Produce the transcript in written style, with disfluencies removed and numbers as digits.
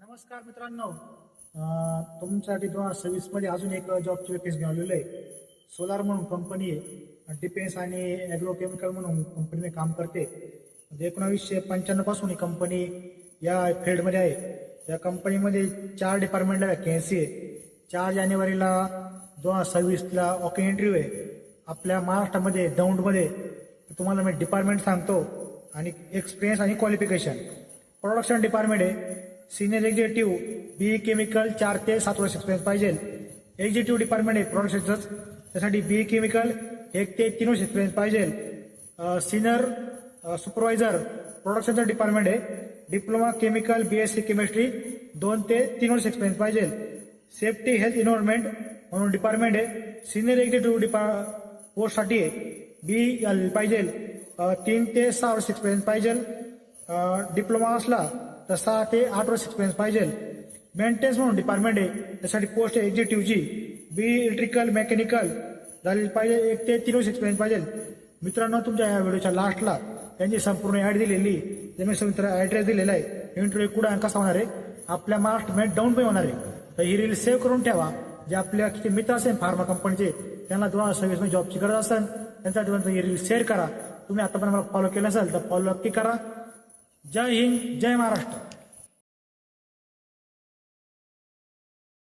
नमस्कार मित्रांनो, तुमच्यासाठी 2026 मध्ये अजून एक जॉबची वेकेन्सी घेऊन आलेलो आहे. सोलार म्हणून कंपनी आहे, डिफेन्स आणि ॲग्रोकेमिकल म्हणून कंपनी में काम करते. 1995 पासून ही कंपनी या फील्डमध्ये आहे. या कंपनीमध्ये 4 डिपार्टमेंटला वॅकन्सी आहे. 4 जानेवारीला 2026ला ओके इंटरव्ह्यू आहे. आपल्या महाराष्ट्रामध्ये दौंडमध्ये. तुम्हाला मी डिपार्टमेंट सांगतो आणि एक्सपिरियन्स आणि क्वालिफिकेशन. प्रोडक्शन डिपार्टमेंट आहे. सिनियर एक्झिक्युटिव्ह बी केमिकल 4 ते 7 वर्ष एक्सपिरियन्स पाहिजे. एक्झिक्युटिव्ह डिपार्टमेंट आहे प्रोडक्शनच, त्यासाठी बी केमिकल 1 ते 3 वर्ष एक्सपिरियन्स पाहिजे. सिनियर सुपरवायझर प्रोडक्शनचं डिपार्टमेंट आहे. डिप्लोमा केमिकल बीएससी केमिस्ट्री 2 ते 3 वर्ष एक्सपिरियन्स पाहिजे. सेफ्टी हेल्थ एन्व्हायरमेंट म्हणून डिपार्टमेंट आहे. सिनियर एक्झिक्युटिव्ह पोस्टसाठी बी पाहिजे. 3 ते 6 वर्ष एक्सपिरियन्स पाहिजे. डिप्लोमा असला तर 6 ते 8 वर्ष एक्सपिरियन्स पाहिजे. मेंटेनन्स म्हणून डिपार्टमेंट आहे, त्यासाठी पोस्ट आहे एक्झिक्युटिव्हची बी इलेक्ट्रिकल मेकॅनिकल झालेली पाहिजे. 1 ते 3 वर्ष एक्सपिरियन्स पाहिजे. मित्रांनो, तुमच्या या व्हिडिओच्या लास्टला त्यांची संपूर्ण ऍड दिलेली, त्यामुळे ऍड्रेस दिलेला आहे. इंटरव्ह्यू कुठं कसा होणार आहे, आपल्या महाराष्ट्रामध्ये डाऊन पे होणार आहे. तर ही रील सेव्ह करून ठेवा. जे आपल्या किती मित्र असेल फार्मा कंपनीचे, त्यांना 2026 मध्ये जॉबची गरज असेल, त्यांच्यासाठी ही रील शेअर करा. तुम्ही आतापर्यंत मला फॉलो केलं असेल तर फॉलो नक्की करा. जय हिंद, जय महाराष्ट्र.